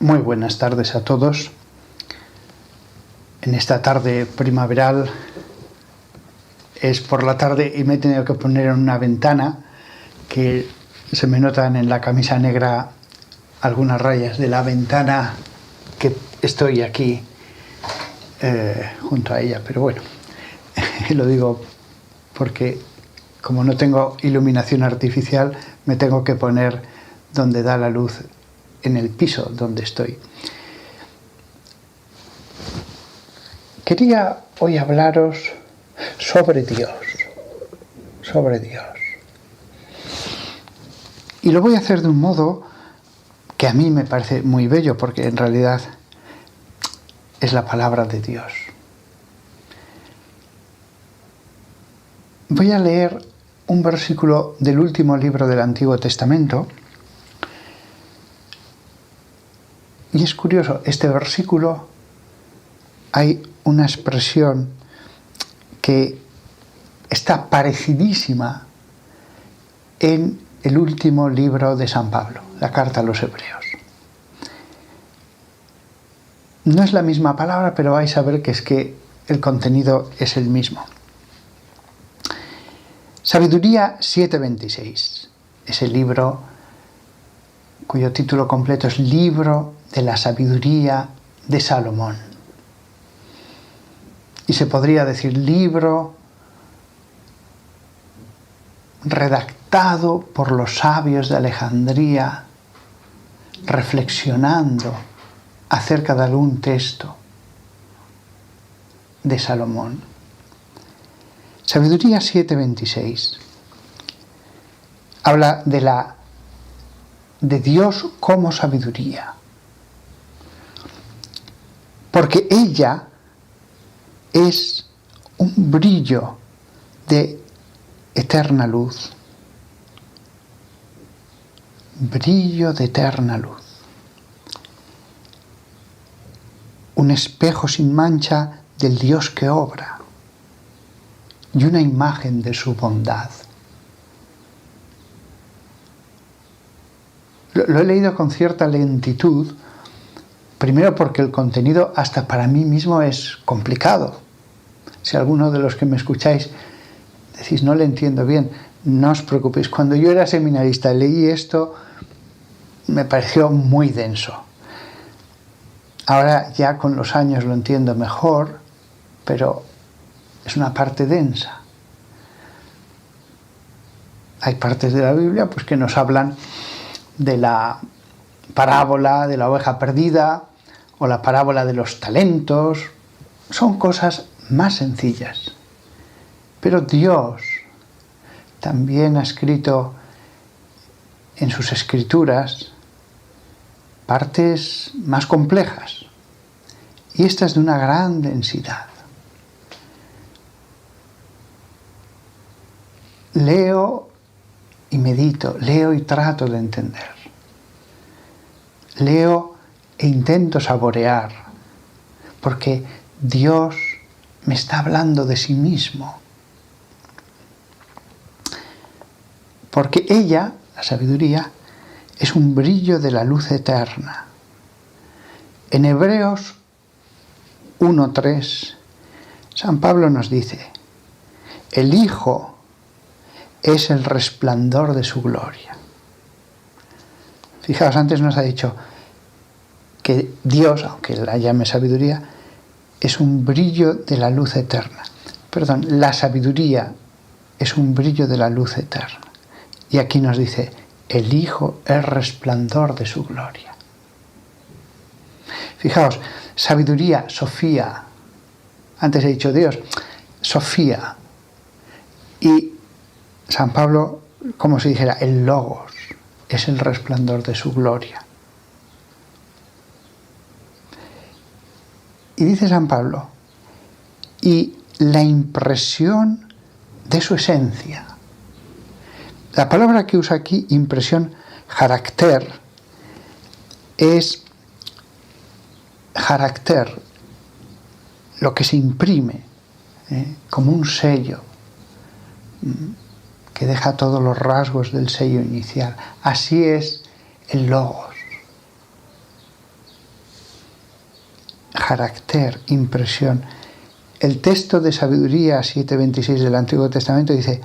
Muy buenas tardes a todos. En esta tarde primaveral es por la tarde y me he tenido que poner en una ventana que se me notan en la camisa negra algunas rayas de la ventana que estoy aquí junto a ella. Pero bueno, lo digo porque como no tengo iluminación artificial me tengo que poner donde da la luz en el piso donde estoy. Quería hoy hablaros sobre Dios. Y lo voy a hacer de un modo que a mí me parece muy bello, porque en realidad es la palabra de Dios. Voy a leer un versículo del último libro del Antiguo Testamento. Y es curioso, este versículo hay una expresión que está parecidísima en el último libro de San Pablo, la carta a los Hebreos. No es la misma palabra, pero vais a ver que es que el contenido es el mismo. Sabiduría 7:26, ese libro cuyo título completo es Libro de la Sabiduría de Salomón. Y se podría decir libro redactado por los sabios de Alejandría, reflexionando acerca de algún texto de Salomón. Sabiduría 7:26 habla de Dios como sabiduría, porque ella es un brillo de eterna luz. Brillo de eterna luz. Un espejo sin mancha del Dios que obra y una imagen de su bondad. Lo he leído con cierta lentitud, primero porque el contenido hasta para mí mismo es complicado. Si alguno de los que me escucháis decís no le entiendo bien, no os preocupéis. Cuando yo era seminarista leí esto, me pareció muy denso. Ahora ya con los años lo entiendo mejor, pero es una parte densa. Hay partes de la Biblia pues, que nos hablan de la parábola de la oveja perdida o la parábola de los talentos. Son cosas más sencillas. Pero Dios también ha escrito en sus escrituras partes más complejas. Y esta es de una gran densidad. Leo y medito, leo y trato de entender. Leo e intento saborear, porque Dios me está hablando de sí mismo. Porque ella, la sabiduría, es un brillo de la luz eterna. En Hebreos 1:3, San Pablo nos dice, el Hijo es el resplandor de su gloria. Fijaos, antes nos ha dicho que Dios, aunque la llame sabiduría, es un brillo de la luz eterna. Perdón, la sabiduría es un brillo de la luz eterna. Y aquí nos dice, el Hijo es resplandor de su gloria. Fijaos, sabiduría, Sofía. Antes he dicho Dios, Sofía. Y San Pablo, como si dijera, el Logos es el resplandor de su gloria. Y dice San Pablo, y la impresión de su esencia. La palabra que usa aquí, impresión, carácter, es carácter, lo que se imprime, como un sello, que deja todos los rasgos del sello inicial. Así es el Logos. carácter, impresión. El texto de Sabiduría 7:26 del Antiguo Testamento dice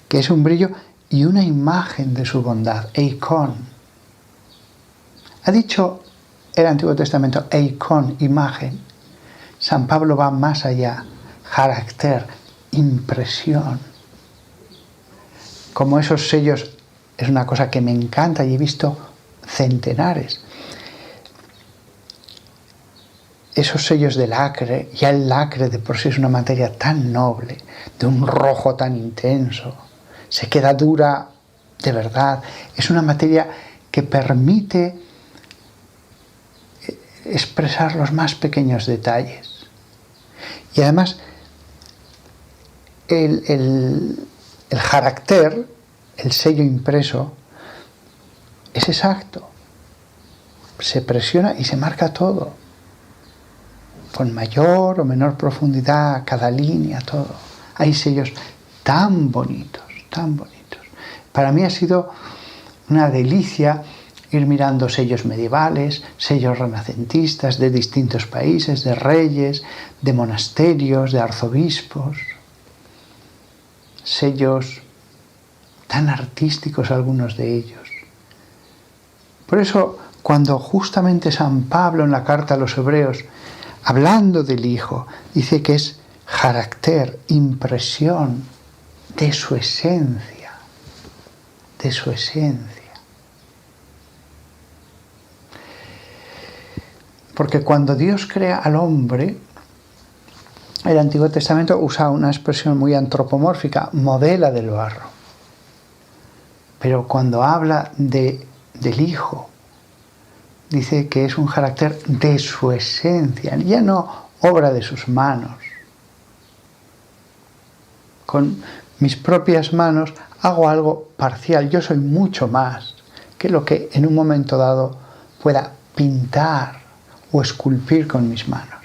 que es un brillo y una imagen de su bondad, eikon. Ha dicho el Antiguo Testamento, eikon, imagen. San Pablo va más allá, carácter, impresión. Como esos sellos es una cosa que me encanta y he visto centenares. Esos sellos de lacre, ya el lacre de por sí es una materia tan noble, de un rojo tan intenso, se queda dura de verdad, es una materia que permite expresar los más pequeños detalles. Y además, el carácter, el sello impreso, es exacto. Se presiona y se marca todo, con mayor o menor profundidad, cada línea, todo. Hay sellos tan bonitos, tan bonitos. Para mí ha sido una delicia ir mirando sellos medievales, sellos renacentistas de distintos países, de reyes, de monasterios, de arzobispos, sellos tan artísticos algunos de ellos. Por eso, cuando justamente San Pablo en la carta a los Hebreos, hablando del Hijo, dice que es carácter, impresión de su esencia, de su esencia. Porque cuando Dios crea al hombre, el Antiguo Testamento usa una expresión muy antropomórfica, modela del barro. Pero cuando habla del Hijo, dice que es un carácter de su esencia, ya no obra de sus manos. Con mis propias manos hago algo parcial, yo soy mucho más que lo que en un momento dado pueda pintar o esculpir con mis manos.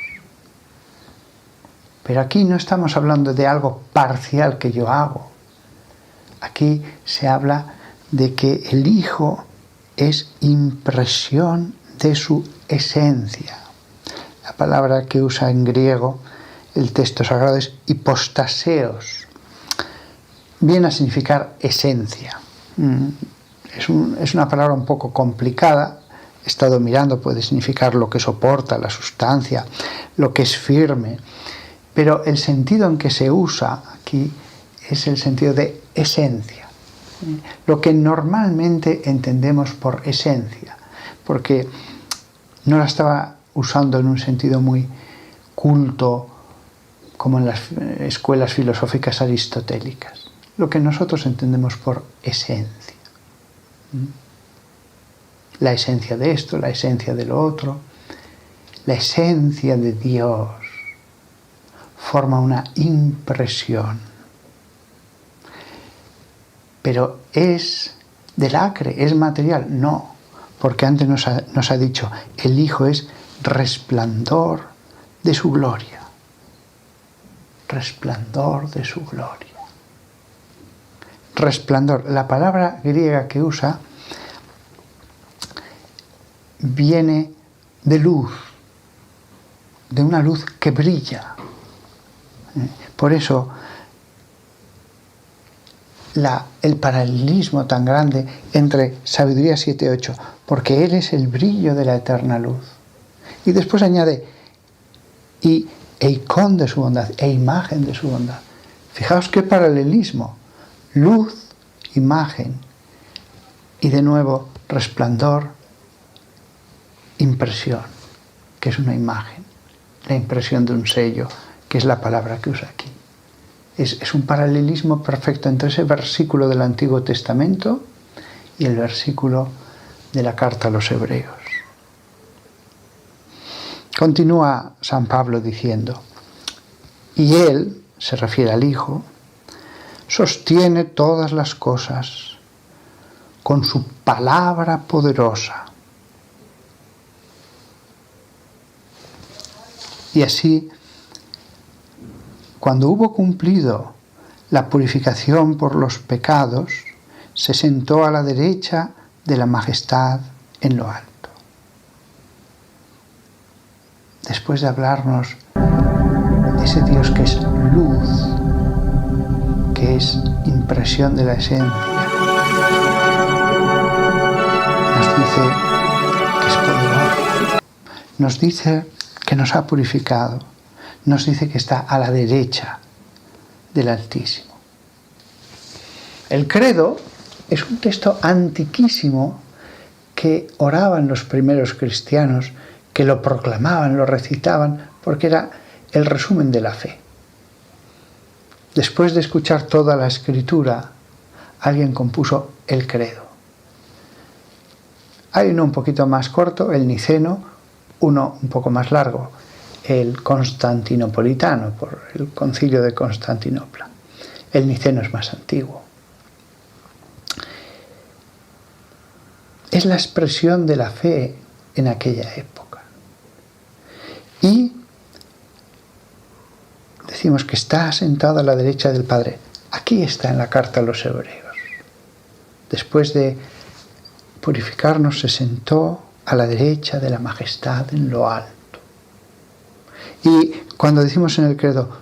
Pero aquí no estamos hablando de algo parcial que yo hago. Aquí se habla de que el Hijo es impresión de su esencia. La palabra que usa en griego el texto sagrado es hipostaseos. Viene a significar esencia. Es una palabra un poco complicada. He estado mirando, puede significar lo que soporta, la sustancia, lo que es firme. Pero el sentido en que se usa aquí es el sentido de esencia. Lo que normalmente entendemos por esencia, porque no la estaba usando en un sentido muy culto como en las escuelas filosóficas aristotélicas. Lo que nosotros entendemos por esencia. La esencia de esto, la esencia de lo otro, la esencia de Dios forma una impresión. Pero es de lacre, es material. No, porque antes nos ha dicho, el Hijo es resplandor de su gloria. Resplandor de su gloria. Resplandor, la palabra griega que usa viene de luz, de una luz que brilla. Por eso el paralelismo tan grande entre Sabiduría 7:8, porque Él es el brillo de la eterna luz. Y después añade, y eikon de su bondad, e imagen de su bondad. Fijaos qué paralelismo. Luz, imagen, y de nuevo resplandor, impresión, que es una imagen, la impresión de un sello, que es la palabra que usa aquí. Es un paralelismo perfecto entre ese versículo del Antiguo Testamento y el versículo de la carta a los Hebreos. Continúa San Pablo diciendo, y Él, se refiere al Hijo, sostiene todas las cosas con su palabra poderosa. Y así, cuando hubo cumplido la purificación por los pecados, se sentó a la derecha de la majestad en lo alto. después de hablarnos de ese Dios que es luz, que es impresión de la esencia, nos dice que es poderoso, nos dice que nos ha purificado, nos dice que está a la derecha del Altísimo. El credo es un texto antiquísimo que oraban los primeros cristianos, que lo proclamaban, lo recitaban, porque era el resumen de la fe. Después de escuchar toda la escritura, alguien compuso el credo. Hay uno un poquito más corto, el niceno, uno un poco más largo, el constantinopolitano, por el concilio de Constantinopla. El niceno es más antiguo. Es la expresión de la fe en aquella época. Y decimos que está sentado a la derecha del Padre. Aquí está en la carta a los Hebreos. Después de purificarnos, se sentó a la derecha de la majestad en lo alto. Y cuando decimos en el credo,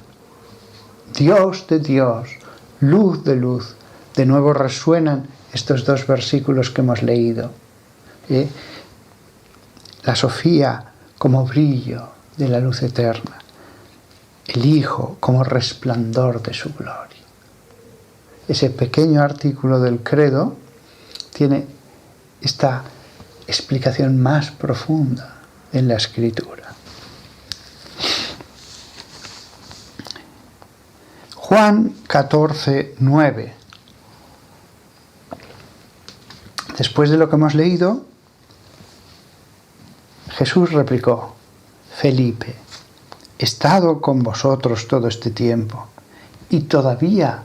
Dios de Dios, luz de luz, de nuevo resuenan estos dos versículos que hemos leído. La Sofía como brillo de la luz eterna, el Hijo como resplandor de su gloria. Ese pequeño artículo del credo tiene esta explicación más profunda en la Escritura. Juan 14, 9. Después de lo que hemos leído, Jesús replicó: Felipe, he estado con vosotros todo este tiempo y todavía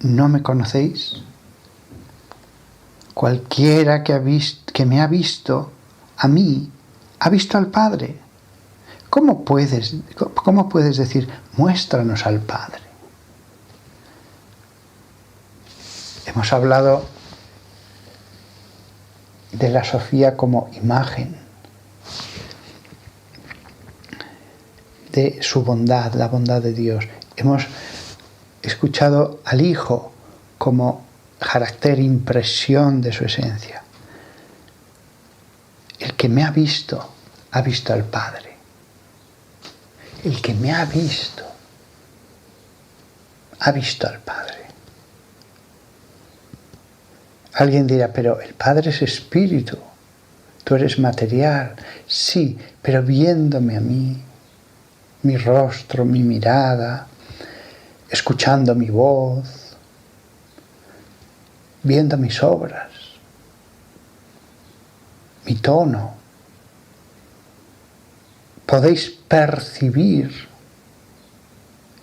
no me conocéis. Cualquiera que me ha visto a mí, ha visto al Padre. ¿Cómo puedes decir, muéstranos al Padre? Hemos hablado de la Sofía como imagen de su bondad, la bondad de Dios. Hemos escuchado al Hijo como carácter, impresión de su esencia. El que me ha visto al Padre. El que me ha visto al Padre. Alguien dirá, pero el Padre es espíritu, tú eres material. Sí, pero viéndome a mí, mi rostro, mi mirada, escuchando mi voz, viendo mis obras, mi tono, podéis percibir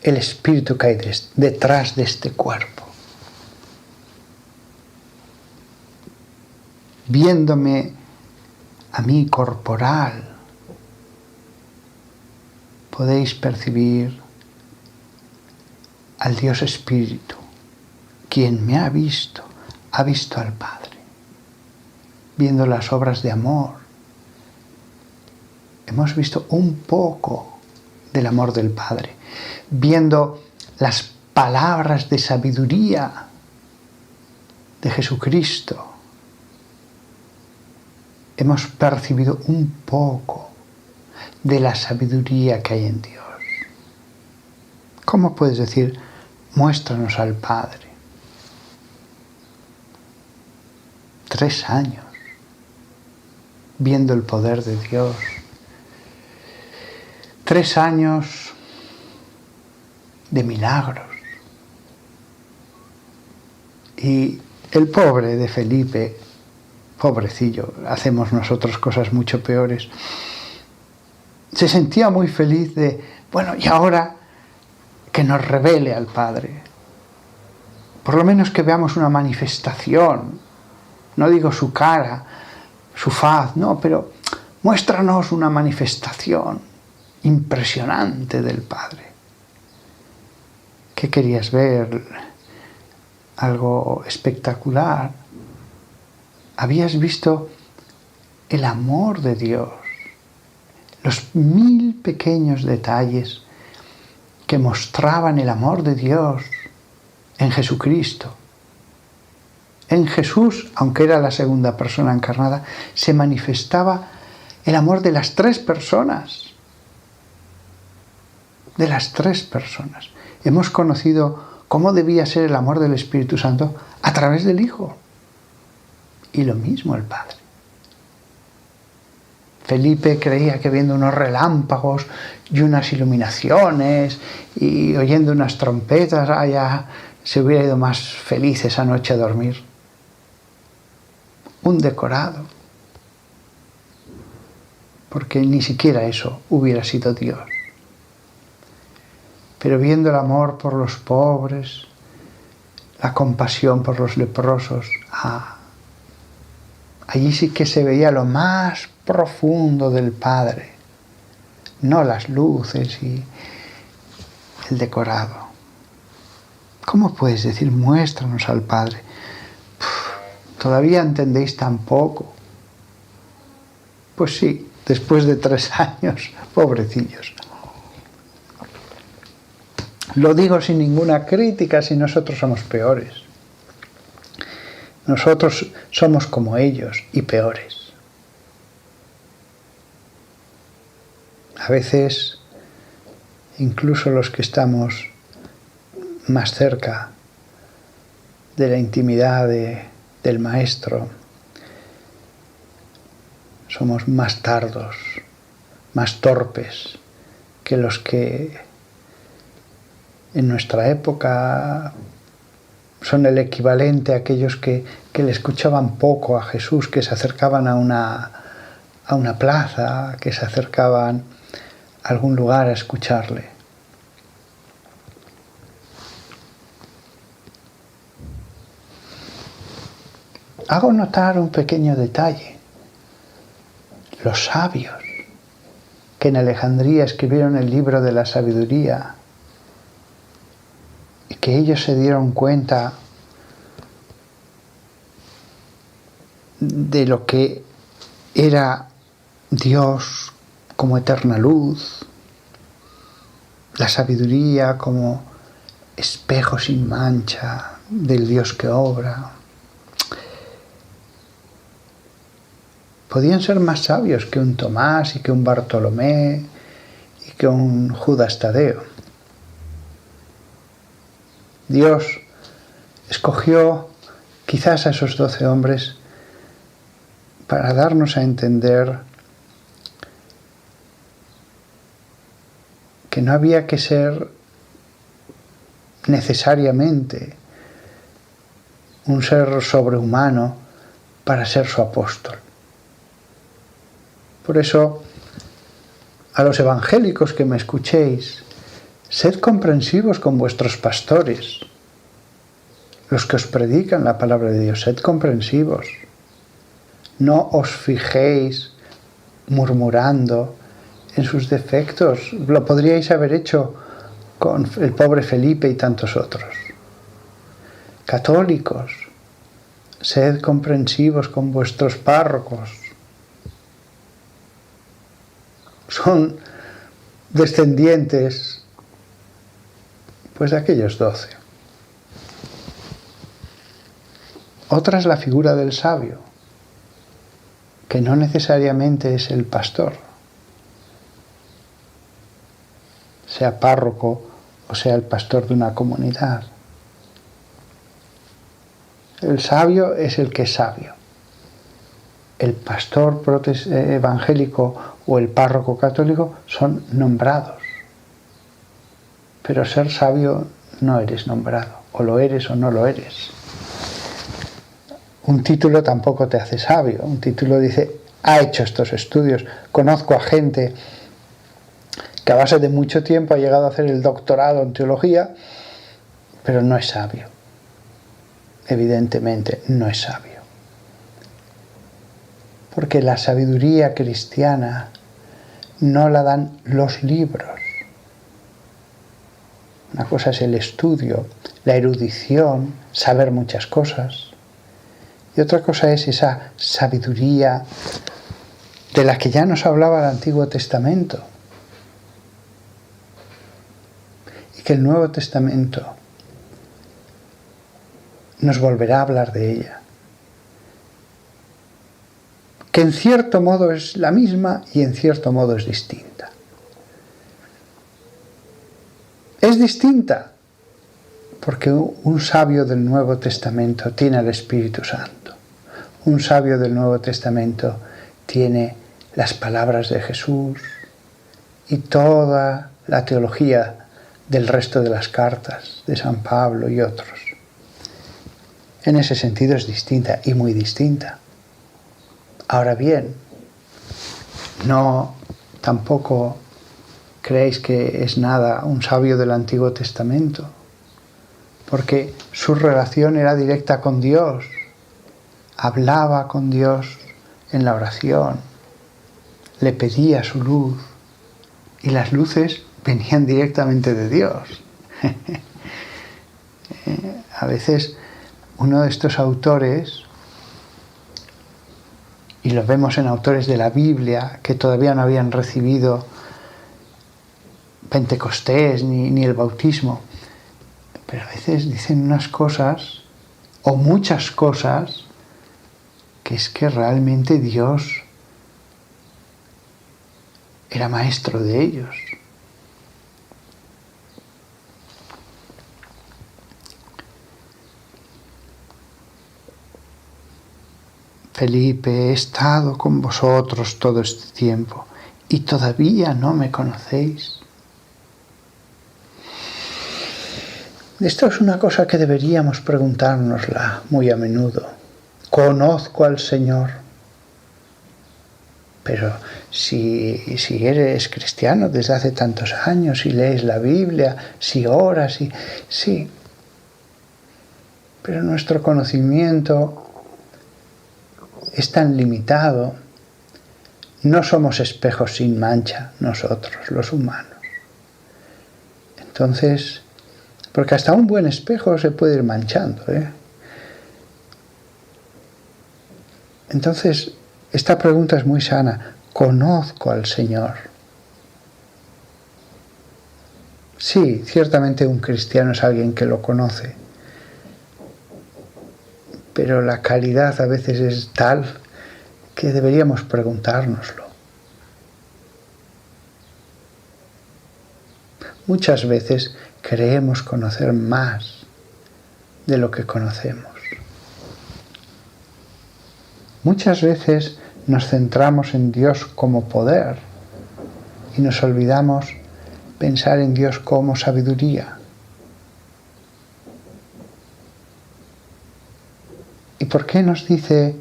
el espíritu que hay detrás de este cuerpo. Viéndome a mí corporal, podéis percibir al Dios Espíritu. Quien me ha visto al Padre. Viendo las obras de amor, hemos visto un poco del amor del Padre. Viendo las palabras de sabiduría de Jesucristo, hemos percibido un poco de la sabiduría que hay en Dios. ¿Cómo puedes decir, muéstranos al Padre? 3 años viendo el poder de Dios. 3 años de milagros. Y el pobre de Felipe, pobrecillo, hacemos nosotros cosas mucho peores, se sentía muy feliz de, bueno, y ahora que nos revele al Padre. Por lo menos que veamos una manifestación. No digo su cara, su faz, no, pero muéstranos una manifestación impresionante del Padre. ¿Qué querías ver? ¿Algo espectacular? ¿Habías visto el amor de Dios? los 1000 pequeños detalles que mostraban el amor de Dios en Jesucristo. En Jesús, aunque era la segunda persona encarnada, se manifestaba el amor de las 3 personas. De las 3 personas. Hemos conocido cómo debía ser el amor del Espíritu Santo a través del Hijo. Y lo mismo el Padre. Felipe creía que viendo unos relámpagos y unas iluminaciones y oyendo unas trompetas, ya se hubiera ido más feliz esa noche a dormir. Un decorado. Porque ni siquiera eso hubiera sido Dios. Pero viendo el amor por los pobres, la compasión por los leprosos, allí sí que se veía lo más profundo del Padre, no las luces y el decorado. ¿Cómo puedes decir, muéstranos al Padre? ¿Todavía entendéis tan poco? Pues sí, después de 3 años, pobrecillos. Lo digo sin ninguna crítica, si nosotros somos peores. Nosotros somos como ellos y peores. A veces, incluso los que estamos más cerca de la intimidad del Maestro, somos más tardos, más torpes que los que en nuestra época son el equivalente a aquellos que le escuchaban poco a Jesús, que se acercaban a una plaza, que se acercaban a algún lugar a escucharle. Hago notar un pequeño detalle. Los sabios que en Alejandría escribieron el libro de la sabiduría, y que ellos se dieron cuenta de lo que era Dios como eterna luz, la sabiduría como espejo sin mancha del Dios que obra. Podían ser más sabios que un Tomás y que un Bartolomé y que un Judas Tadeo. Dios escogió quizás a esos 12 hombres para darnos a entender que no había que ser necesariamente un ser sobrehumano para ser su apóstol. Por eso, a los evangélicos que me escuchéis, sed comprensivos con vuestros pastores, los que os predican la palabra de Dios, sed comprensivos. No os fijéis murmurando en sus defectos. Lo podríais haber hecho con el pobre Felipe y tantos otros. Católicos, sed comprensivos con vuestros párrocos. Son descendientes pues de aquellos 12. Otra es la figura del sabio, que no necesariamente es el pastor, sea párroco o sea el pastor de una comunidad. El sabio es el que es sabio. El pastor evangélico o el párroco católico son nombrados. Pero ser sabio no eres nombrado. O lo eres o no lo eres. Un título tampoco te hace sabio. Un título dice, ha hecho estos estudios. Conozco a gente que a base de mucho tiempo ha llegado a hacer el doctorado en teología, pero no es sabio. Evidentemente no es sabio. Porque la sabiduría cristiana no la dan los libros. Una cosa es el estudio, la erudición, saber muchas cosas. Y otra cosa es esa sabiduría de la que ya nos hablaba el Antiguo Testamento, y que el Nuevo Testamento nos volverá a hablar de ella, que en cierto modo es la misma y en cierto modo es distinta. Es distinta porque un sabio del Nuevo Testamento tiene el Espíritu Santo. Un sabio del Nuevo Testamento tiene las palabras de Jesús y toda la teología del resto de las cartas de San Pablo y otros. En ese sentido es distinta y muy distinta. Ahora bien, no tampoco creéis que es nada un sabio del Antiguo Testamento, porque su relación era directa con Dios, hablaba con Dios en la oración, le pedía su luz y las luces venían directamente de Dios. A veces uno de estos autores, y lo vemos en autores de la Biblia que todavía no habían recibido Pentecostés ni el bautismo, pero a veces dicen unas cosas o muchas cosas que es que realmente Dios era maestro de ellos. Felipe, he estado con vosotros todo este tiempo y todavía no me conocéis. Esto es una cosa que deberíamos preguntárnosla muy a menudo. Conozco al Señor. Pero si eres cristiano desde hace tantos años, si lees la Biblia, si oras, sí. Pero nuestro conocimiento es tan limitado. No somos espejos sin mancha nosotros, los humanos. Entonces, porque hasta un buen espejo se puede ir manchando, Entonces, esta pregunta es muy sana. ¿Conozco al Señor? Sí, ciertamente un cristiano es alguien que lo conoce, pero la calidad a veces es tal que deberíamos preguntárnoslo. Muchas veces creemos conocer más de lo que conocemos. Muchas veces nos centramos en Dios como poder y nos olvidamos pensar en Dios como sabiduría. ¿Y por qué nos dice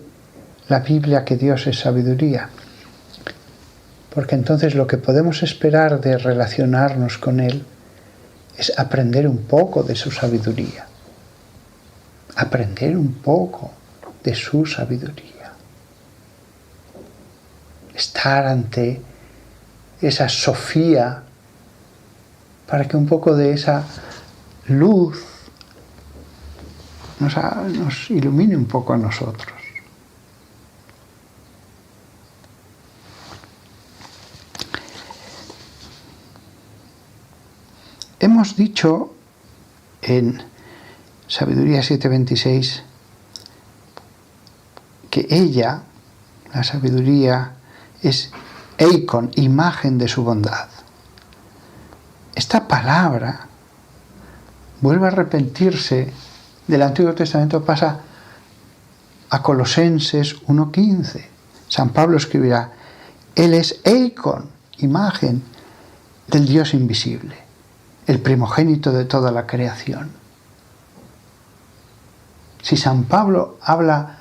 la Biblia que Dios es sabiduría? Porque entonces lo que podemos esperar de relacionarnos con Él es aprender un poco de su sabiduría. Aprender un poco de su sabiduría. Estar ante esa Sofía para que un poco de esa luz nos ilumine un poco a nosotros. Hemos dicho en Sabiduría 7:26 que ella, la sabiduría, es eikon, imagen de su bondad. Esta palabra vuelve a repetirse del Antiguo Testamento, pasa a Colosenses 1:15. San Pablo escribirá: Él es eikon, imagen del Dios invisible, el primogénito de toda la creación. Si San Pablo habla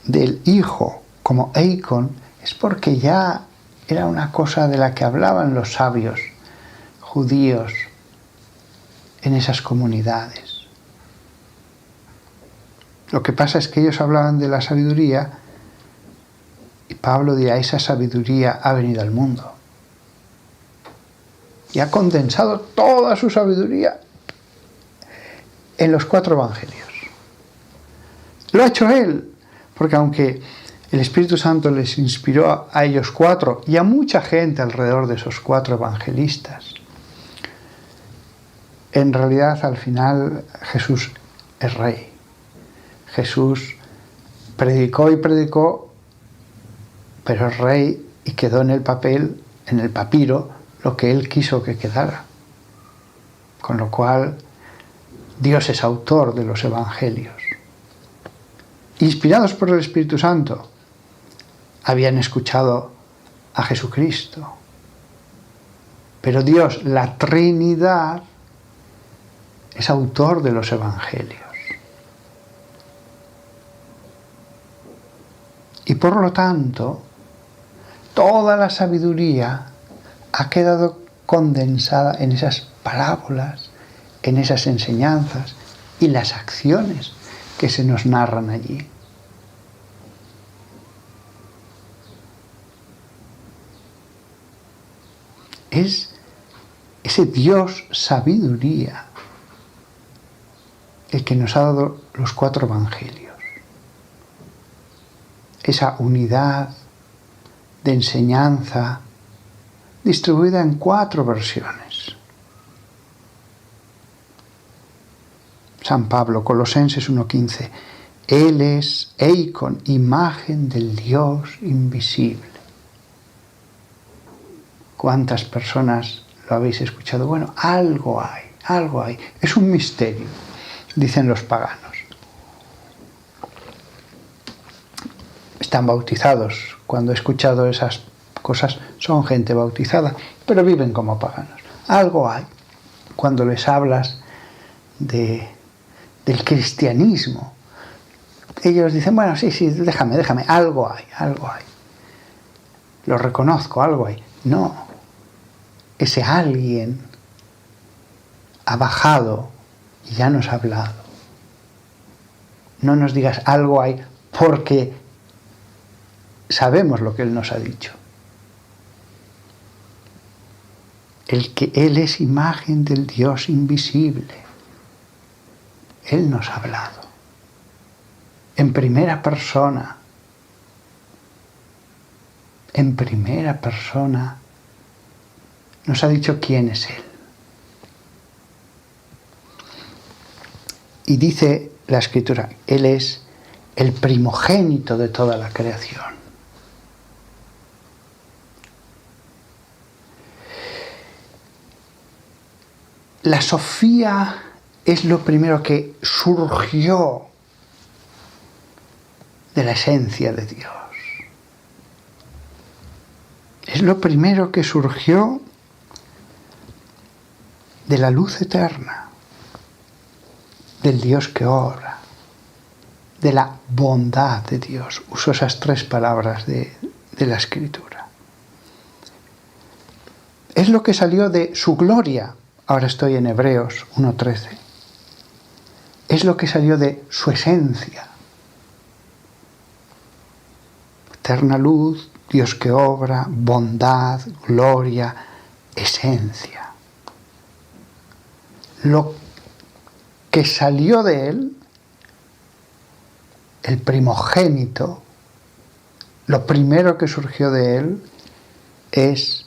del Hijo como eikon, es porque ya era una cosa de la que hablaban los sabios judíos en esas comunidades. Lo que pasa es que ellos hablaban de la sabiduría y Pablo dirá: esa sabiduría ha venido al mundo y ha condensado toda su sabiduría en los 4 evangelios. Lo ha hecho él, porque aunque el Espíritu Santo les inspiró a ellos 4 y a mucha gente alrededor de esos 4 evangelistas. En realidad, al final, Jesús es rey. Jesús predicó y predicó, pero es rey y quedó en el papel, en el papiro, lo que él quiso que quedara. Con lo cual, Dios es autor de los evangelios. Inspirados por el Espíritu Santo, habían escuchado a Jesucristo. Pero Dios, la Trinidad, es autor de los evangelios. Y por lo tanto, toda la sabiduría ha quedado condensada en esas parábolas, en esas enseñanzas y las acciones que se nos narran allí. Es ese Dios sabiduría el que nos ha dado los 4 evangelios. Esa unidad de enseñanza distribuida en 4 versiones. San Pablo, Colosenses 1:15, Él es Eikon, imagen del Dios invisible. ¿Cuántas personas lo habéis escuchado? Bueno, algo hay. Es un misterio, dicen los paganos. Están bautizados. Cuando he escuchado esas cosas, son gente bautizada, pero viven como paganos. Algo hay. Cuando les hablas del cristianismo, ellos dicen, bueno, sí, déjame, algo hay. Lo reconozco, algo hay. No, ese alguien ha bajado y ya nos ha hablado. No nos digas algo hay porque sabemos lo que Él nos ha dicho. Él es imagen del Dios invisible. Él nos ha hablado. En primera persona. En primera persona nos ha dicho quién es Él. Y dice la Escritura, Él es el primogénito de toda la creación. La Sofía es lo primero que surgió de la esencia de Dios. Es lo primero que surgió de la luz eterna, del Dios que obra, de la bondad de Dios. Uso esas 3 palabras de la Escritura. Es lo que salió de su gloria. Ahora estoy en Hebreos 1:13. Es lo que salió de su esencia. Eterna luz, Dios que obra, bondad, gloria, esencia. Lo que salió de Él, el primogénito, lo primero que surgió de Él es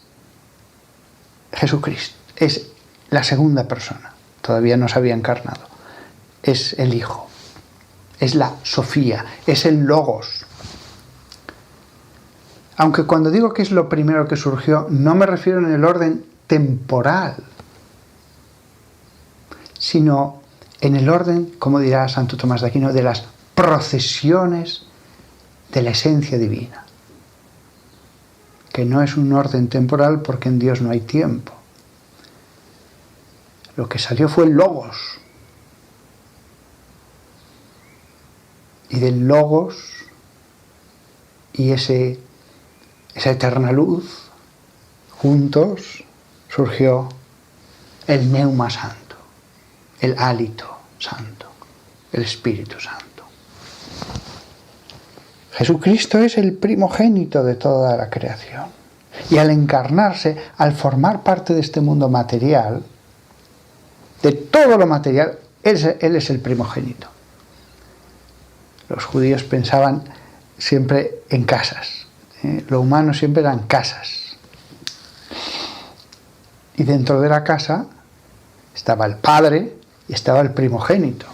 Jesucristo. Es la segunda persona. Todavía no se había encarnado. Es el Hijo. Es la Sofía. Es el Logos. Aunque cuando digo que es lo primero que surgió, no me refiero en el orden temporal, sino en el orden, como dirá Santo Tomás de Aquino, de las procesiones de la esencia divina. Que no es un orden temporal porque en Dios no hay tiempo. Lo que salió fue el Logos. Y del Logos y esa eterna luz, juntos surgió el Neuma Santo, el hálito santo, el Espíritu Santo. Jesucristo es el primogénito de toda la creación. Y al encarnarse, al formar parte de este mundo material, de todo lo material, Él es el primogénito. Los judíos pensaban siempre en casas. Lo humano siempre eran casas. Y dentro de la casa estaba el Padre y estaba el primogénito.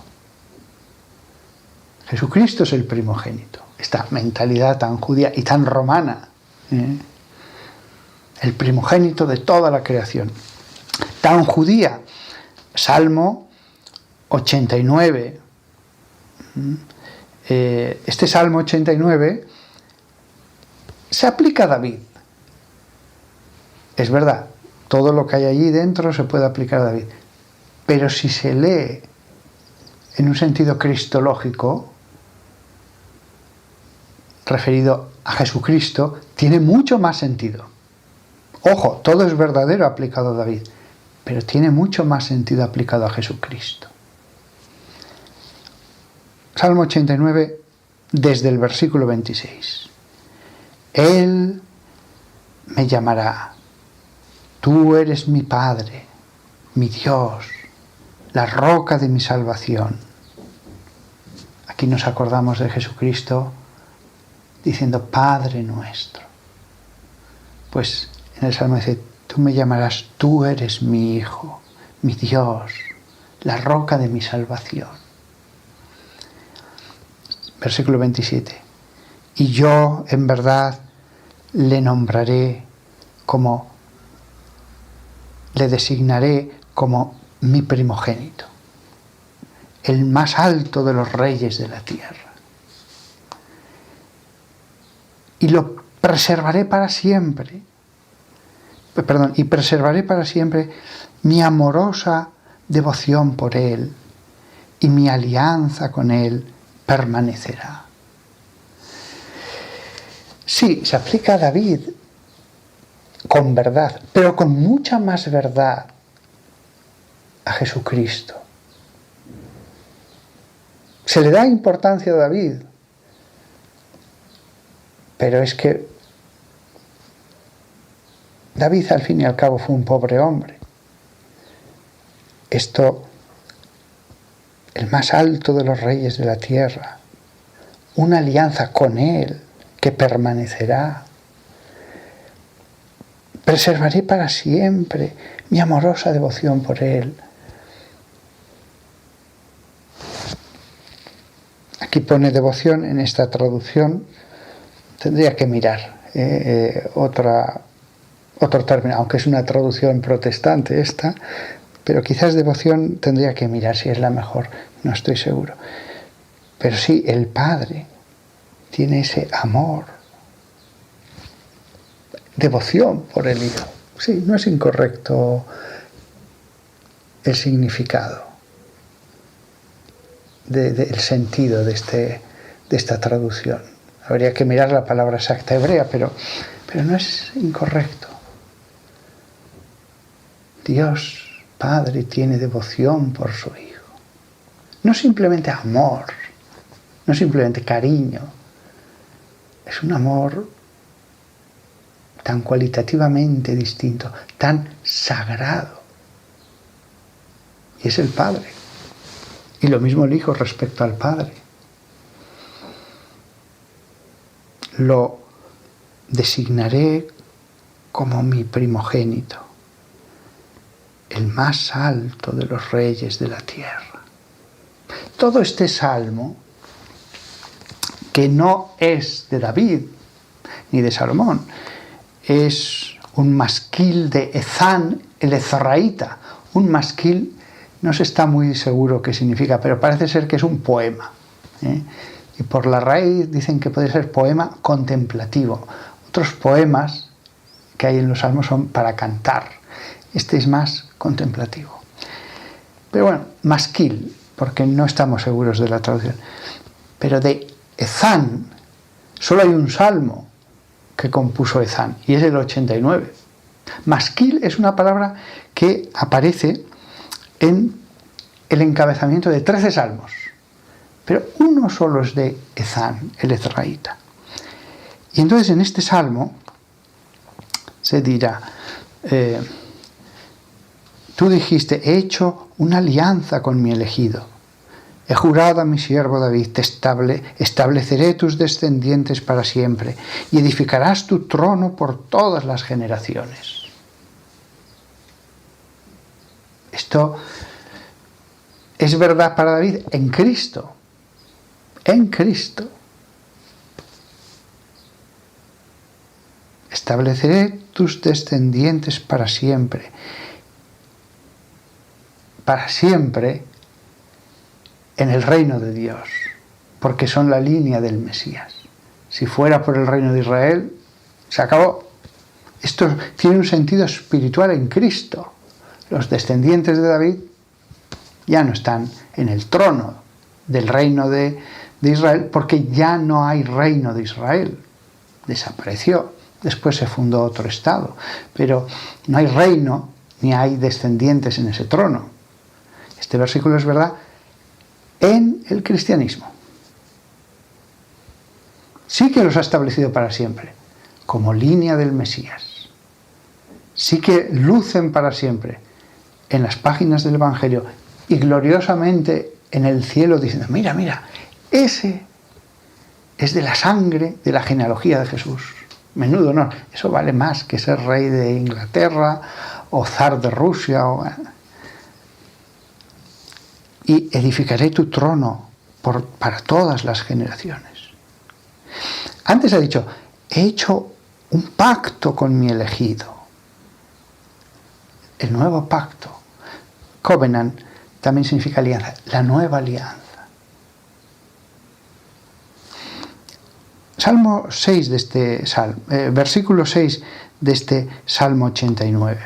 Jesucristo es el primogénito. Esta mentalidad tan judía y tan romana. El primogénito de toda la creación. Tan judía. Salmo 89. Este Salmo 89 se aplica a David. Es verdad, todo lo que hay allí dentro se puede aplicar a David. Pero si se lee en un sentido cristológico, referido a Jesucristo, tiene mucho más sentido. Ojo, todo es verdadero aplicado a David, pero tiene mucho más sentido aplicado a Jesucristo. Salmo 89, desde el versículo 26. Él me llamará, tú eres mi Padre, mi Dios, la roca de mi salvación. Aquí nos acordamos de Jesucristo diciendo Padre nuestro. Pues en el Salmo dice, tú me llamarás, tú eres mi Hijo, mi Dios, la roca de mi salvación. Versículo 27. Y yo, en verdad, le nombraré como, le designaré como mi primogénito, el más alto de los reyes de la tierra. Y lo preservaré para siempre. Y preservaré para siempre mi amorosa devoción por él, y mi alianza con él permanecerá. Sí, se aplica a David con verdad, pero con mucha más verdad a Jesucristo. Se le da importancia a David, pero es que David al fin y al cabo fue un pobre hombre. Esto, el más alto de los reyes de la tierra, una alianza con él que permanecerá. Preservaré para siempre mi amorosa devoción por él. Aquí pone devoción en esta traducción. Tendría que mirar otro término, aunque es una traducción protestante esta, pero quizás devoción tendría que mirar si es la mejor, no estoy seguro. Pero sí, el Padre tiene ese amor, devoción por el Hijo. Sí, no es incorrecto el significado, el sentido de esta traducción. Habría que mirar la palabra exacta hebrea, pero no es incorrecto. Dios Padre tiene devoción por su Hijo. No simplemente amor, no simplemente cariño. Es un amor tan cualitativamente distinto, tan sagrado. Y es el Padre. Y lo mismo el Hijo respecto al Padre. Lo designaré como mi primogénito, el más alto de los reyes de la tierra. Todo este salmo, que no es de David ni de Salomón, es un masquil de Ezán el Ezraíta. Un masquil, no se está muy seguro qué significa, pero parece ser que es un poema. Y por la raíz dicen que puede ser poema contemplativo. Otros poemas que hay en los salmos son para cantar. Este es más contemplativo. Pero bueno, masquil, porque no estamos seguros de la traducción. Pero de Ezán, solo hay un salmo que compuso Ezán, y es el 89. Masquil es una palabra que aparece en el encabezamiento de 13 salmos, pero uno solo es de Ezán, el Ezraíta. Y entonces en este salmo se dirá, tú dijiste, he hecho una alianza con mi elegido, He jurado a mi siervo David, estableceré tus descendientes para siempre y edificarás tu trono por todas las generaciones. Esto es verdad para David en Cristo. En Cristo. Estableceré tus descendientes para siempre. Para siempre en el reino de Dios, porque son la línea del Mesías. Si fuera por el reino de Israel, se acabó. Esto tiene un sentido espiritual en Cristo. Los descendientes de David ya no están en el trono del reino de Israel, porque ya no hay reino de Israel. Desapareció. Después se fundó otro estado. Pero no hay reino ni hay descendientes en ese trono. Este versículo es verdad en el cristianismo. Sí que los ha establecido para siempre, como línea del Mesías. Sí que lucen para siempre en las páginas del Evangelio y gloriosamente en el cielo diciendo, mira, mira, ese es de la sangre de la genealogía de Jesús. Menudo honor. Eso vale más que ser rey de Inglaterra o zar de Rusia. Y edificaré tu trono para todas las generaciones. Antes ha dicho, he hecho un pacto con mi elegido. El nuevo pacto. Covenant también significa alianza, la nueva alianza. Salmo 6 de este salmo, versículo 6 de este Salmo 89.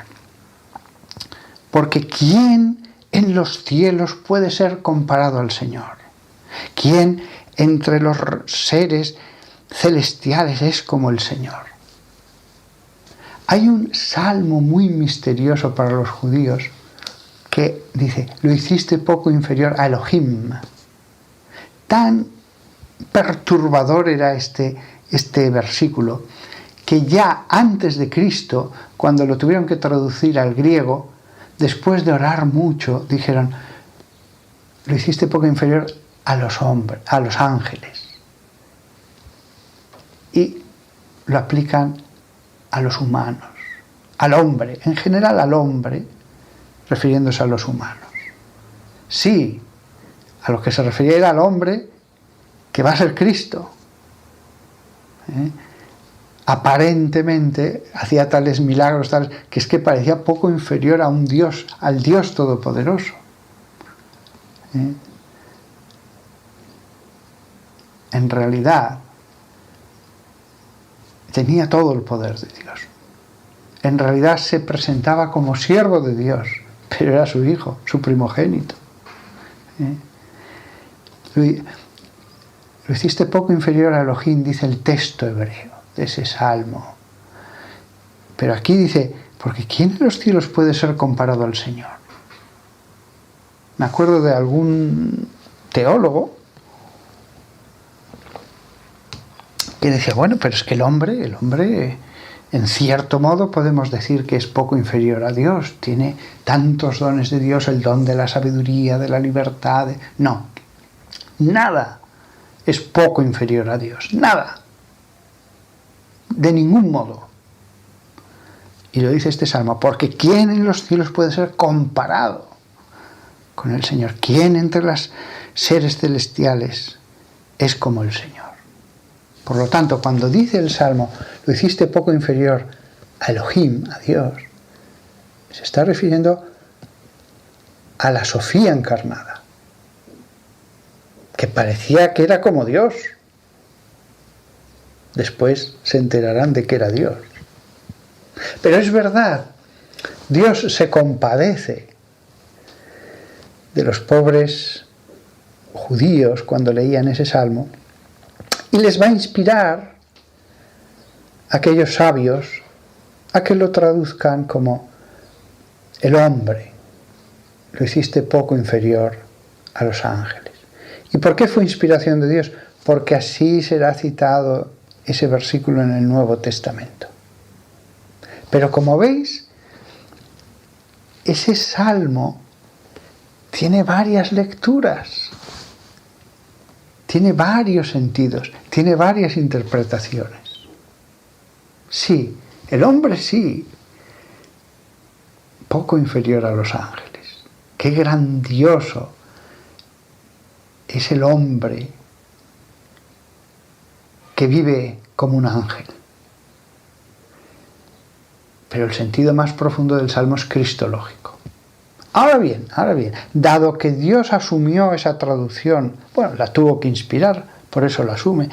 Porque ¿quién en los cielos puede ser comparado al Señor? ¿Quién entre los seres celestiales es como el Señor? Hay un salmo muy misterioso para los judíos que dice, lo hiciste poco inferior a Elohim. Tan perturbador era este versículo que ya antes de Cristo, cuando lo tuvieron que traducir al griego, después de orar mucho, dijeron, lo hiciste poco inferior a los hombres, a los ángeles. Y lo aplican a los humanos, al hombre, en general al hombre, refiriéndose a los humanos. Sí, a lo que se refería era al hombre que va a ser Cristo. Aparentemente hacía tales milagros, tales, que es que parecía poco inferior a un Dios, al Dios Todopoderoso. En realidad, tenía todo el poder de Dios. En realidad se presentaba como siervo de Dios, pero era su hijo, su primogénito. Lo hiciste poco inferior a Elohim, dice el texto hebreo de ese salmo. Pero aquí dice, porque ¿quién en los cielos puede ser comparado al Señor? Me acuerdo de algún teólogo que decía, bueno, pero es que el hombre, en cierto modo podemos decir que es poco inferior a Dios. Tiene tantos dones de Dios, el don de la sabiduría, de la libertad. No, nada es poco inferior a Dios, nada, de ningún modo. Y lo dice este salmo, porque ¿quién en los cielos puede ser comparado con el Señor? ¿Quién entre los seres celestiales es como el Señor? Por lo tanto, cuando dice el salmo, lo hiciste poco inferior a Elohim, a Dios, se está refiriendo a la Sofía encarnada, que parecía que era como Dios. Después se enterarán de que era Dios. Pero es verdad, Dios se compadece de los pobres judíos cuando leían ese salmo y les va a inspirar a aquellos sabios a que lo traduzcan como el hombre. Lo hiciste poco inferior a los ángeles. ¿Y por qué fue inspiración de Dios? Porque así será citado ese versículo en el Nuevo Testamento. Pero como veis, ese salmo tiene varias lecturas. tiene varios sentidos, tiene varias interpretaciones. Sí, el hombre sí, poco inferior a los ángeles. Qué grandioso es el hombre que vive como un ángel. Pero el sentido más profundo del Salmo es cristológico. Ahora bien, dado que Dios asumió esa traducción, bueno, la tuvo que inspirar, por eso la asume,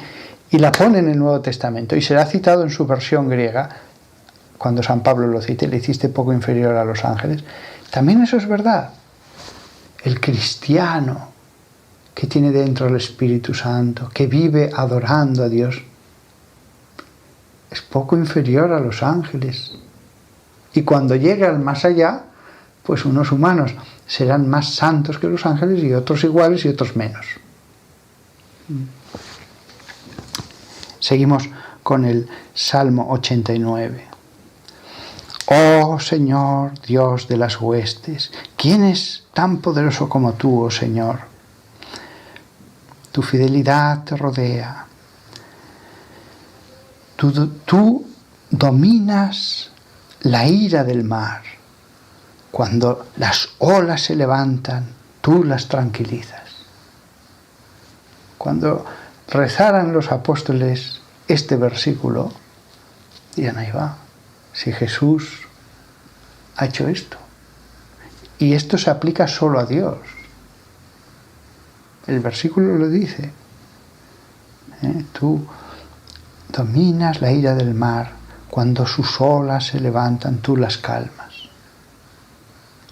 y la pone en el Nuevo Testamento, y será citado en su versión griega, cuando San Pablo lo cite, le hiciste poco inferior a los ángeles, también eso es verdad. El cristiano que tiene dentro el Espíritu Santo, que vive adorando a Dios, es poco inferior a los ángeles. Y cuando llegue al más allá, pues unos humanos serán más santos que los ángeles y otros iguales y otros menos. Seguimos con el Salmo 89. Oh Señor, Dios de las huestes, ¿quién es tan poderoso como tú, oh Señor? Tu fidelidad te rodea. Tú dominas la ira del mar. Cuando las olas se levantan, tú las tranquilizas. Cuando rezaran los apóstoles este versículo, dirán, ahí va, si Jesús ha hecho esto. Y esto se aplica solo a Dios. El versículo lo dice. Tú dominas la ira del mar. Cuando sus olas se levantan, tú las calmas.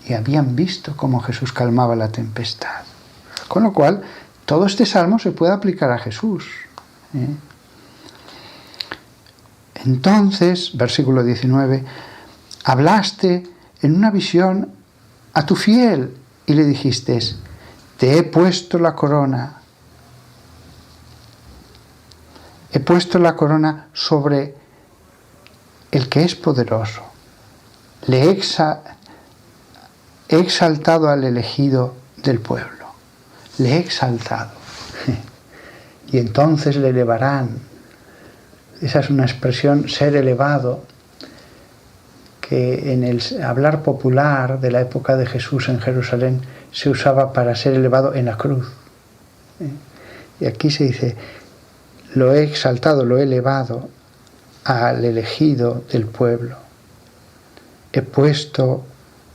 Y habían visto cómo Jesús calmaba la tempestad. Con lo cual, todo este salmo se puede aplicar a Jesús. Entonces, versículo 19, hablaste en una visión a tu fiel y le dijiste, te he puesto la corona. He puesto la corona sobre el que es poderoso. Le he exaltado al elegido del pueblo. Le he exaltado. Y entonces le elevarán. Esa es una expresión, ser elevado, que en el hablar popular de la época de Jesús en Jerusalén se usaba para ser elevado en la cruz. Y aquí se dice, lo he exaltado, lo he elevado al elegido del pueblo. He puesto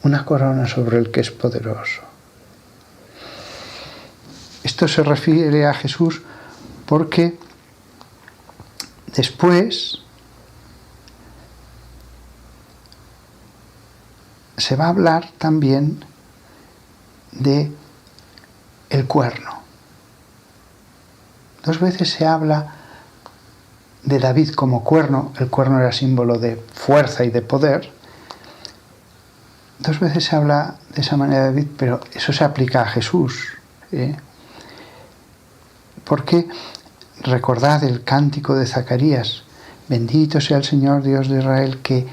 una corona sobre el que es poderoso. Esto se refiere a Jesús porque después se va a hablar también de el cuerno. 2 veces se habla de David como cuerno. El cuerno era símbolo de fuerza y de poder. 2 veces se habla de esa manera de David, pero eso se aplica a Jesús. Porque recordad el cántico de Zacarías, bendito sea el Señor Dios de Israel que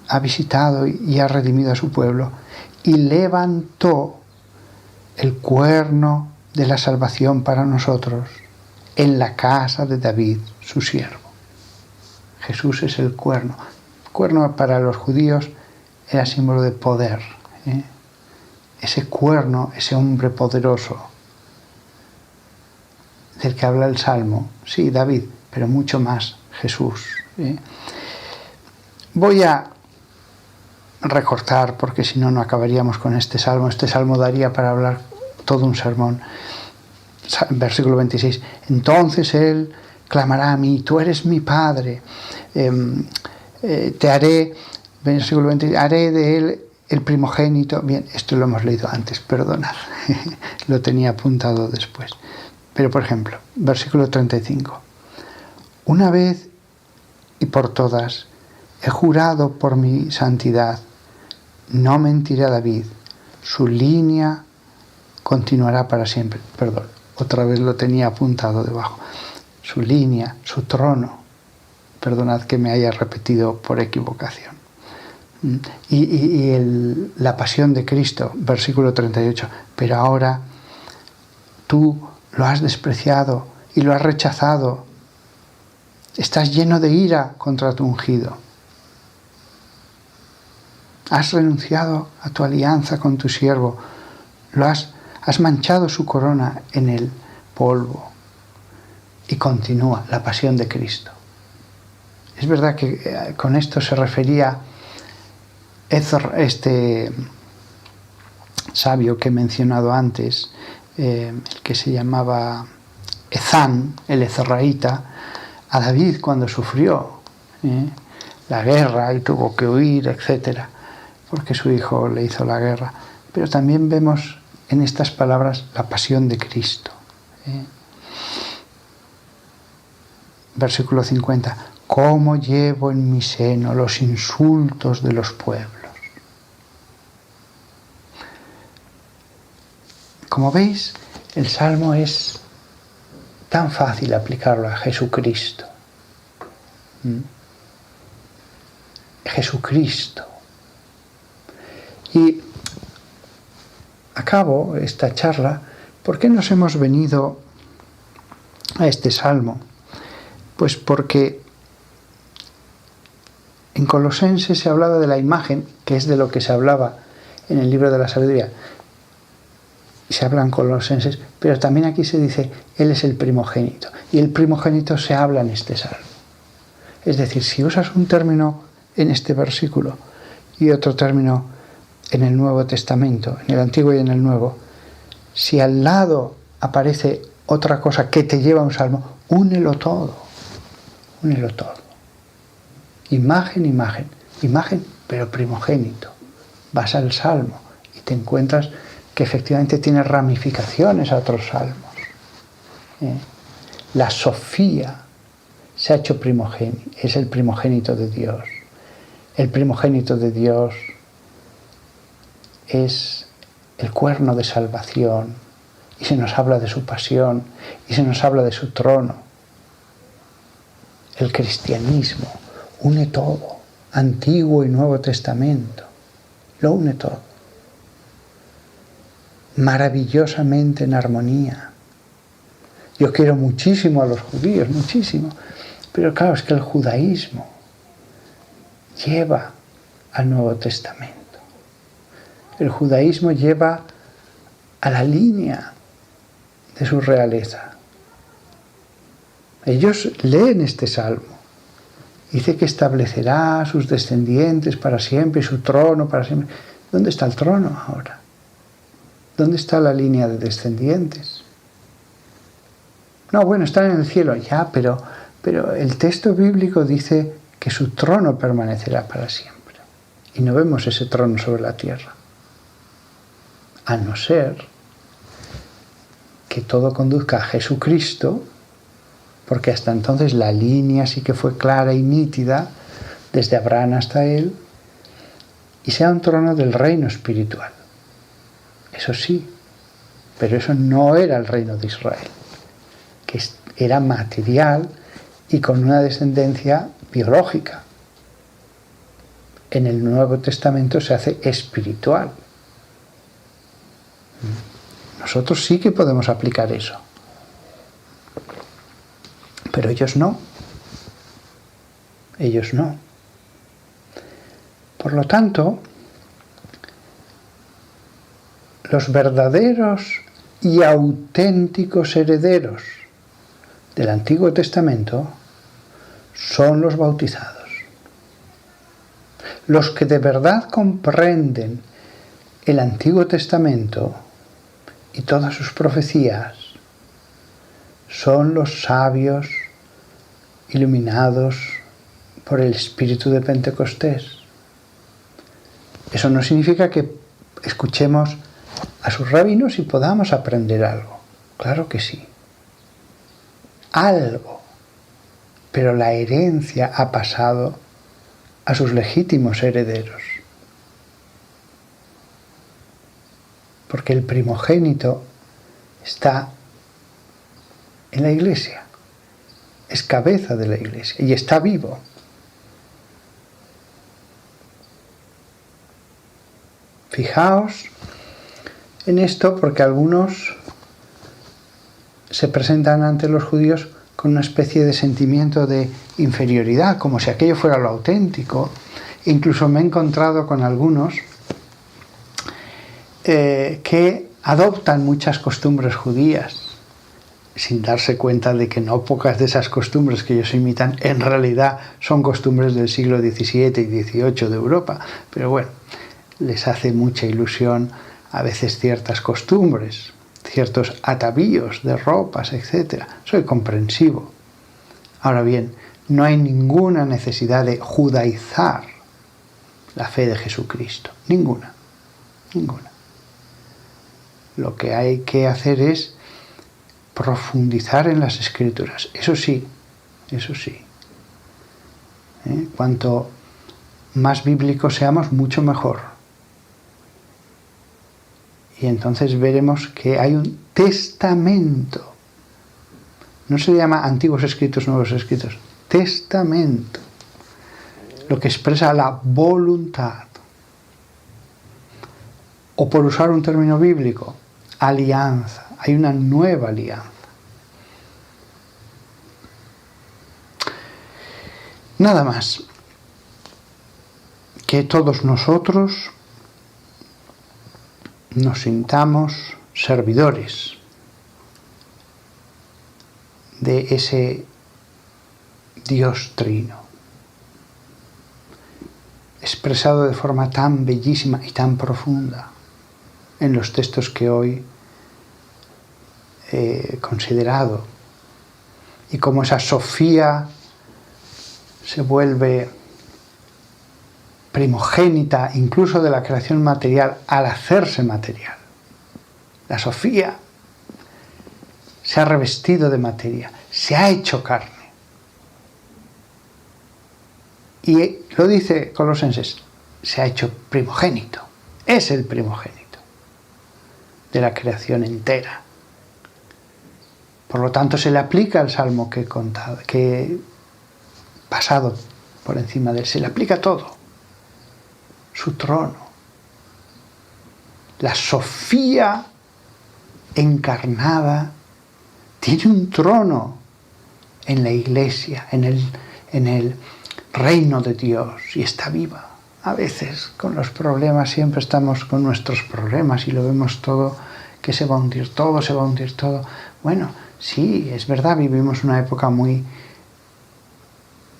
ha visitado y ha redimido a su pueblo y levantó el cuerno de la salvación para nosotros en la casa de David, su siervo. Jesús es el cuerno. El cuerno para los judíos era símbolo de poder. Ese cuerno, ese hombre poderoso del que habla el Salmo, sí, David, pero mucho más Jesús. Voy a recortar, porque si no, no acabaríamos con este Salmo. Este Salmo daría para hablar todo un sermón. Versículo 26. Entonces él clamará a mí, tú eres mi Padre. Te haré, versículo 26, haré de él el primogénito. Bien, esto lo hemos leído antes, perdonad. Lo tenía apuntado después. Pero, por ejemplo, versículo 35. Una vez y por todas he jurado por mi santidad, no mentirá David, su línea continuará para siempre. Perdón, otra vez lo tenía apuntado debajo. Su línea, su trono. Perdonad que me haya repetido por equivocación. La pasión de Cristo, versículo 38. Pero ahora tú lo has despreciado y lo has rechazado. Estás lleno de ira contra tu ungido. Has renunciado a tu alianza con tu siervo. Has manchado su corona en el polvo. Y continúa la pasión de Cristo. Es verdad que con esto se refería este sabio que he mencionado antes, el que se llamaba Ezán, el ezraíta, a David cuando sufrió la guerra y tuvo que huir, etcétera, porque su hijo le hizo la guerra. Pero también vemos en estas palabras la pasión de Cristo. Versículo 50. ¿Cómo llevo en mi seno los insultos de los pueblos? Como veis, el Salmo es tan fácil aplicarlo a Jesucristo. Jesucristo. Y acabo esta charla. ¿Por qué nos hemos venido a este Salmo? Pues porque en Colosenses se hablaba de la imagen, que es de lo que se hablaba en el libro de la sabiduría. Se habla en Colosenses, pero también aquí se dice, Él es el primogénito. Y el primogénito se habla en este Salmo. Es decir, si usas un término en este versículo y otro término en el Nuevo Testamento, en el Antiguo y en el Nuevo, si al lado aparece otra cosa que te lleva a un Salmo, únelo todo. Únelo todo. Imagen, imagen, imagen, pero primogénito. Vas al Salmo y te encuentras que efectivamente tiene ramificaciones a otros salmos. La Sofía se ha hecho primogénito, es el primogénito de Dios. El primogénito de Dios es el cuerno de salvación, y se nos habla de su pasión, y se nos habla de su trono. El cristianismo une todo, Antiguo y Nuevo Testamento, lo une todo. Maravillosamente en armonía. Yo quiero muchísimo a los judíos, muchísimo, pero claro, es que el judaísmo lleva al Nuevo Testamento. El judaísmo lleva a la línea de su realeza. Ellos leen este salmo. Dice que establecerá a sus descendientes para siempre, su trono para siempre. ¿Dónde está el trono ahora? ¿Dónde está la línea de descendientes? No, bueno, están en el cielo, ya, pero el texto bíblico dice que su trono permanecerá para siempre. Y no vemos ese trono sobre la tierra. A no ser que todo conduzca a Jesucristo, porque hasta entonces la línea sí que fue clara y nítida, desde Abraham hasta él, y sea un trono del reino espiritual. Eso sí, pero eso no era el reino de Israel, que era material y con una descendencia biológica. En el Nuevo Testamento se hace espiritual. Nosotros sí que podemos aplicar eso, pero ellos no. Ellos no. Por lo tanto, los verdaderos y auténticos herederos del Antiguo Testamento son los bautizados. Los que de verdad comprenden el Antiguo Testamento y todas sus profecías son los sabios iluminados por el Espíritu de Pentecostés. Eso no significa que escuchemos a sus rabinos y podamos aprender algo. Claro que sí. Algo. Pero la herencia ha pasado a sus legítimos herederos. Porque el primogénito está en la iglesia. Es cabeza de la iglesia y está vivo. Fijaos en esto porque algunos se presentan ante los judíos con una especie de sentimiento de inferioridad, como si aquello fuera lo auténtico. Incluso me he encontrado con algunos que adoptan muchas costumbres judías, sin darse cuenta de que no pocas de esas costumbres que ellos imitan en realidad son costumbres del siglo XVII y XVIII de Europa. Pero bueno, les hace mucha ilusión a veces ciertas costumbres, ciertos atavíos de ropas, etc. Soy comprensivo. Ahora bien, no hay ninguna necesidad de judaizar la fe de Jesucristo. Ninguna. Lo que hay que hacer es profundizar en las Escrituras. Eso sí. Cuanto más bíblicos seamos, mucho mejor. Y entonces veremos que hay un testamento. No se llama antiguos escritos, nuevos escritos. Testamento. Lo que expresa la voluntad. O por usar un término bíblico, alianza. Hay una nueva alianza. Nada más. Que todos nosotros nos sintamos servidores de ese Dios trino, expresado de forma tan bellísima y tan profunda en los textos que hoy he considerado, y como esa Sofía se vuelve primogénita incluso de la creación material al hacerse material. La Sofía se ha revestido de materia, se ha hecho carne. Y lo dice Colosenses, se ha hecho primogénito, es el primogénito de la creación entera. Por lo tanto, se le aplica el salmo que he contado, que he pasado por encima de él, se le aplica todo. Su trono. La Sofía encarnada tiene un trono en la iglesia, en el reino de Dios, y está viva. A veces con los problemas siempre estamos con nuestros problemas y lo vemos todo, que se va a hundir todo. Bueno, sí, es verdad, vivimos una época muy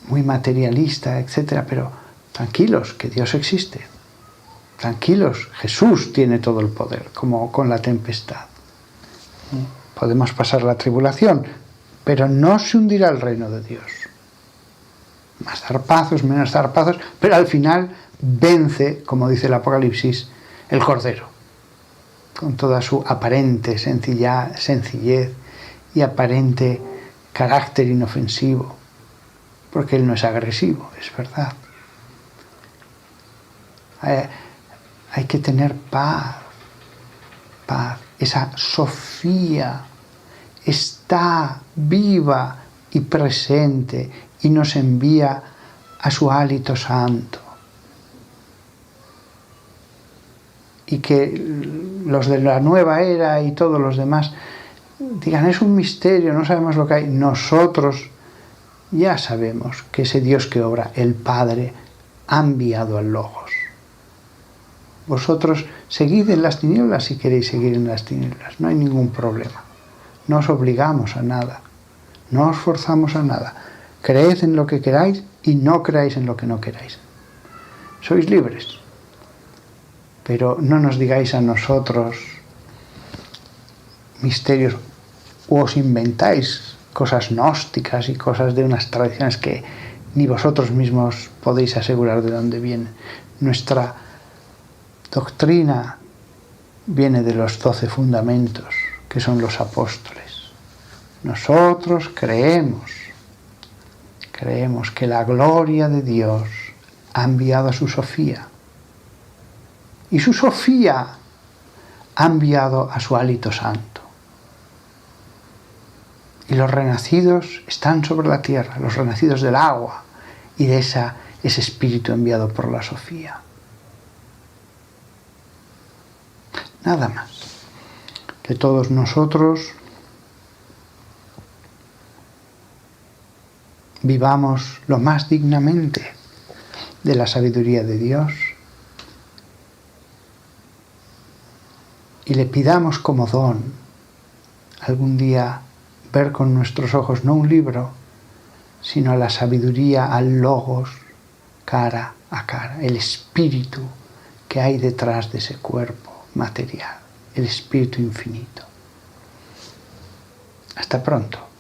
materialista, etcétera, pero tranquilos, que Dios existe. Tranquilos, Jesús tiene todo el poder, como con la tempestad. Podemos pasar la tribulación, pero no se hundirá el reino de Dios. Más zarpazos, menos zarpazos, pero al final vence, como dice el Apocalipsis, el Cordero, con toda su aparente sencillez y aparente carácter inofensivo, porque Él no es agresivo, es verdad. Hay que tener paz. Esa Sofía está viva y presente y nos envía a su hálito santo. Y que los de la nueva era y todos los demás digan, es un misterio, no sabemos lo que hay. Nosotros ya sabemos que ese Dios que obra, el Padre, ha enviado al Logos. Vosotros seguid en las tinieblas si queréis seguir en las tinieblas, no hay ningún problema. No os obligamos a nada, no os forzamos a nada. Creed en lo que queráis y no creáis en lo que no queráis. Sois libres, pero no nos digáis a nosotros misterios o os inventáis cosas gnósticas y cosas de unas tradiciones que ni vosotros mismos podéis asegurar de dónde vienen. Nuestra doctrina viene de los 12 fundamentos, que son los apóstoles. Nosotros creemos que la gloria de Dios ha enviado a su Sofía. Y su Sofía ha enviado a su hálito santo. Y los renacidos están sobre la tierra, los renacidos del agua y de ese espíritu enviado por la Sofía. Nada más. Que todos nosotros vivamos lo más dignamente de la sabiduría de Dios y le pidamos como don algún día ver con nuestros ojos no un libro, sino a la sabiduría, al logos, cara a cara, el espíritu que hay detrás de ese cuerpo material, el espíritu infinito. Hasta pronto.